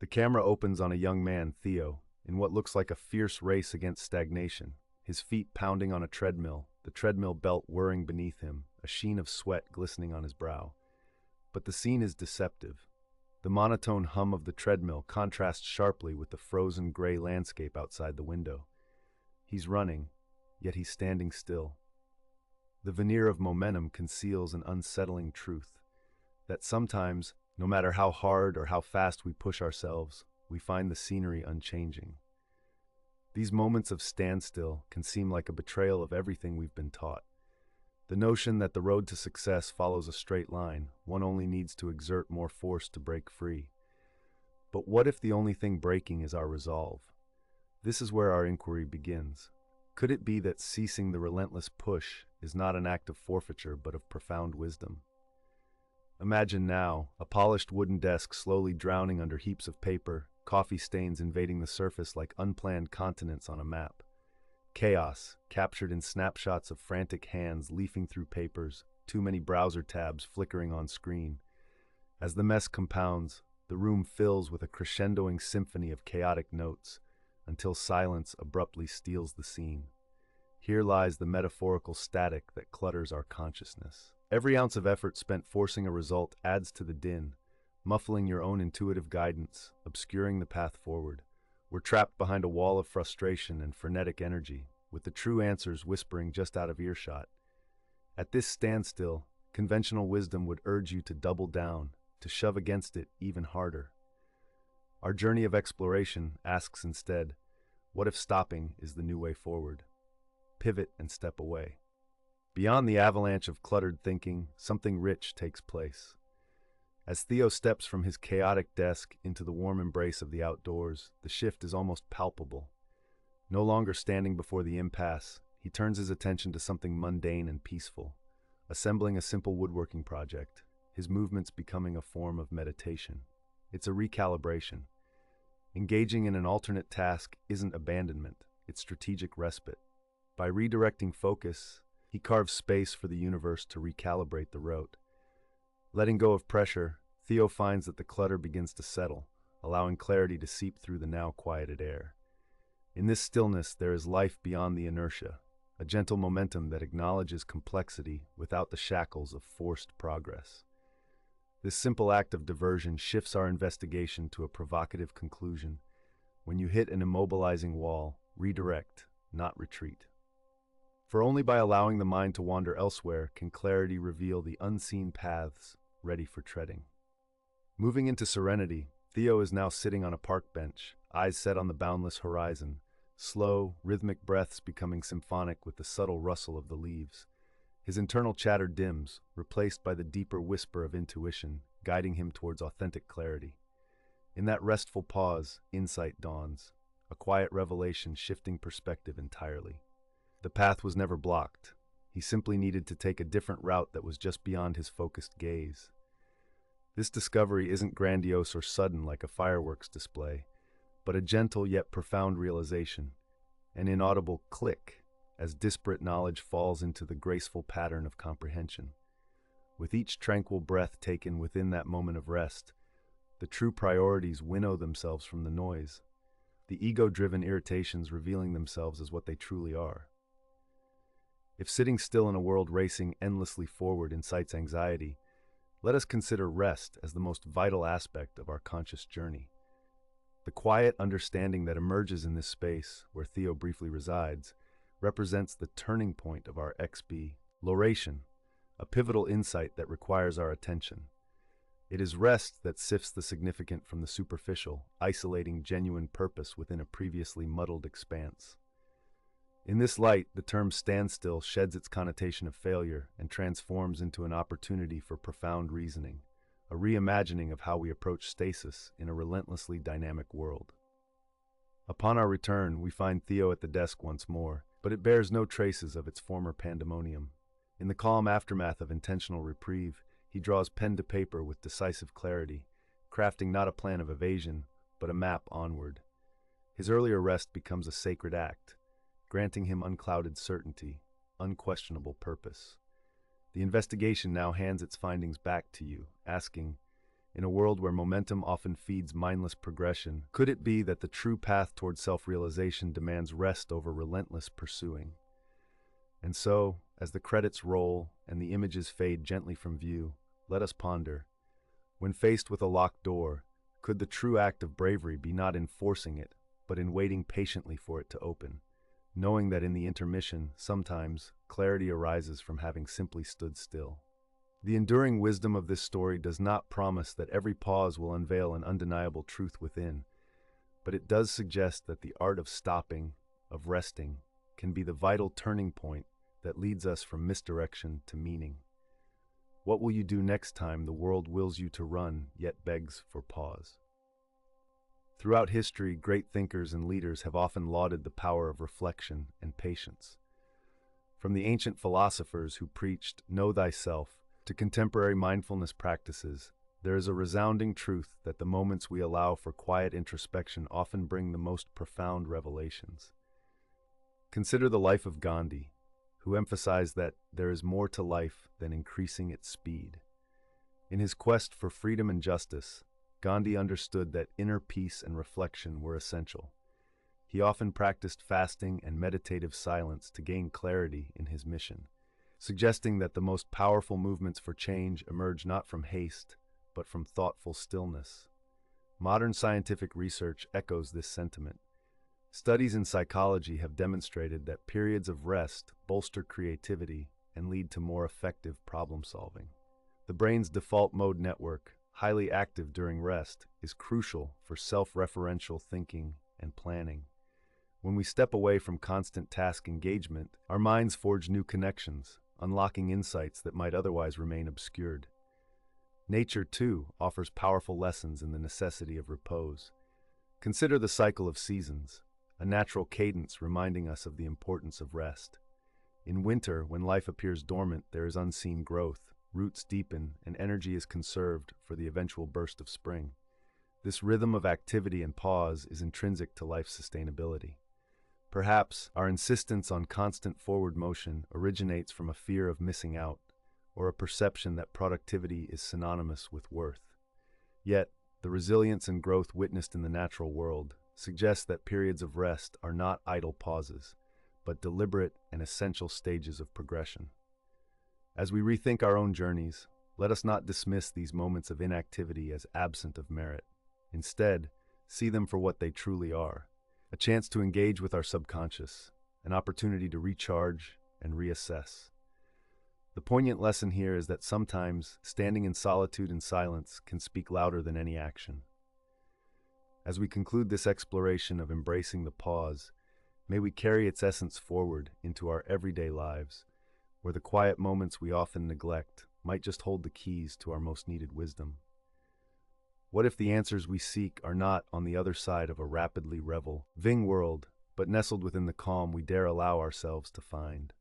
camera opens on a young man, Theo, in what looks like a fierce race against stagnation, his feet pounding on a treadmill, the treadmill belt whirring beneath him, a sheen of sweat glistening on his brow. But the scene is deceptive. The monotone hum of the treadmill contrasts sharply with the frozen gray landscape outside the window. He's running, yet he's standing still. The veneer of momentum conceals an unsettling truth, that sometimes, no matter how hard or how fast we push ourselves, we find the scenery unchanging. These moments of standstill can seem like a betrayal of everything we've been taught. The notion that the road to success follows a straight line, one only needs to exert more force to break free. But what if the only thing breaking is our resolve? This is where our inquiry begins. Could it be that ceasing the relentless push is not an act of forfeiture but of profound wisdom? Imagine now, a polished wooden desk slowly drowning under heaps of paper, coffee stains invading the surface like unplanned continents on a map. Chaos, captured in snapshots of frantic hands leafing through papers, too many browser tabs flickering on screen. As the mess compounds, the room fills with a crescendoing symphony of chaotic notes, until silence abruptly steals the scene. Here lies the metaphorical static that clutters our consciousness. Every ounce of effort spent forcing a result adds to the din, muffling your own intuitive guidance, obscuring the path forward. We're trapped behind a wall of frustration and frenetic energy, with the true answers whispering just out of earshot. At this standstill, conventional wisdom would urge you to double down, to shove against it even harder. Our journey of exploration asks instead, what if stopping is the new way forward? Pivot and step away. Beyond the avalanche of cluttered thinking, something rich takes place. As Theo steps from his chaotic desk into the warm embrace of the outdoors, the shift is almost palpable. No longer standing before the impasse, he turns his attention to something mundane and peaceful, assembling a simple woodworking project, his movements becoming a form of meditation. It's a recalibration. Engaging in an alternate task isn't abandonment, it's strategic respite. By redirecting focus, he carves space for the universe to recalibrate the route. Letting go of pressure, Theo finds that the clutter begins to settle, allowing clarity to seep through the now quieted air. In this stillness, there is life beyond the inertia, a gentle momentum that acknowledges complexity without the shackles of forced progress. This simple act of diversion shifts our investigation to a provocative conclusion. When you hit an immobilizing wall, redirect, not retreat. For only by allowing the mind to wander elsewhere can clarity reveal the unseen paths ready for treading. Moving into serenity, Theo is now sitting on a park bench, eyes set on the boundless horizon, slow, rhythmic breaths becoming symphonic with the subtle rustle of the leaves. His internal chatter dims, replaced by the deeper whisper of intuition, guiding him towards authentic clarity. In that restful pause, insight dawns, a quiet revelation shifting perspective entirely. The path was never blocked. He simply needed to take a different route that was just beyond his focused gaze. This discovery isn't grandiose or sudden like a fireworks display, but a gentle yet profound realization, an inaudible click as disparate knowledge falls into the graceful pattern of comprehension. With each tranquil breath taken within that moment of rest, the true priorities winnow themselves from the noise, the ego-driven irritations revealing themselves as what they truly are. If sitting still in a world racing endlessly forward incites anxiety, let us consider rest as the most vital aspect of our conscious journey. The quiet understanding that emerges in this space, where Theo briefly resides, represents the turning point of our exploration, a pivotal insight that requires our attention. It is rest that sifts the significant from the superficial, isolating genuine purpose within a previously muddled expanse. In this light, the term standstill sheds its connotation of failure and transforms into an opportunity for profound reasoning, a reimagining of how we approach stasis in a relentlessly dynamic world. Upon our return, we find Theo at the desk once more, but it bears no traces of its former pandemonium. In the calm aftermath of intentional reprieve, he draws pen to paper with decisive clarity, crafting not a plan of evasion, but a map onward. His earlier rest becomes a sacred act, granting him unclouded certainty, unquestionable purpose. The investigation now hands its findings back to you, asking, In a world where momentum often feeds mindless progression, could it be that the true path toward self-realization demands rest over relentless pursuing? And so, as the credits roll and the images fade gently from view, let us ponder. When faced with a locked door, could the true act of bravery be not in forcing it, but in waiting patiently for it to open, knowing that in the intermission, sometimes, clarity arises from having simply stood still? The enduring wisdom of this story does not promise that every pause will unveil an undeniable truth within, but it does suggest that the art of stopping, of resting, can be the vital turning point that leads us from misdirection to meaning. What will you do next time the world wills you to run, yet begs for pause? Throughout history, great thinkers and leaders have often lauded the power of reflection and patience. From the ancient philosophers who preached, "Know thyself," to contemporary mindfulness practices, there is a resounding truth that the moments we allow for quiet introspection often bring the most profound revelations. Consider the life of Gandhi, who emphasized that there is more to life than increasing its speed. In his quest for freedom and justice, Gandhi understood that inner peace and reflection were essential. He often practiced fasting and meditative silence to gain clarity in his mission, suggesting that the most powerful movements for change emerge not from haste, but from thoughtful stillness. Modern scientific research echoes this sentiment. Studies in psychology have demonstrated that periods of rest bolster creativity and lead to more effective problem solving. The brain's default mode network, highly active during rest, is crucial for self-referential thinking and planning. When we step away from constant task engagement, our minds forge new connections, unlocking insights that might otherwise remain obscured. Nature, too, offers powerful lessons in the necessity of repose. Consider the cycle of seasons, a natural cadence reminding us of the importance of rest. In winter, when life appears dormant, there is unseen growth, roots deepen, and energy is conserved for the eventual burst of spring. This rhythm of activity and pause is intrinsic to life's sustainability. Perhaps our insistence on constant forward motion originates from a fear of missing out, or a perception that productivity is synonymous with worth. Yet, the resilience and growth witnessed in the natural world suggests that periods of rest are not idle pauses, but deliberate and essential stages of progression. As we rethink our own journeys, let us not dismiss these moments of inactivity as absent of merit. Instead, see them for what they truly are: a chance to engage with our subconscious, an opportunity to recharge and reassess. The poignant lesson here is that sometimes standing in solitude and silence can speak louder than any action. As we conclude this exploration of embracing the pause, may we carry its essence forward into our everyday lives, where the quiet moments we often neglect might just hold the keys to our most needed wisdom. What if the answers we seek are not on the other side of a rapidly revolving world, but nestled within the calm we dare allow ourselves to find?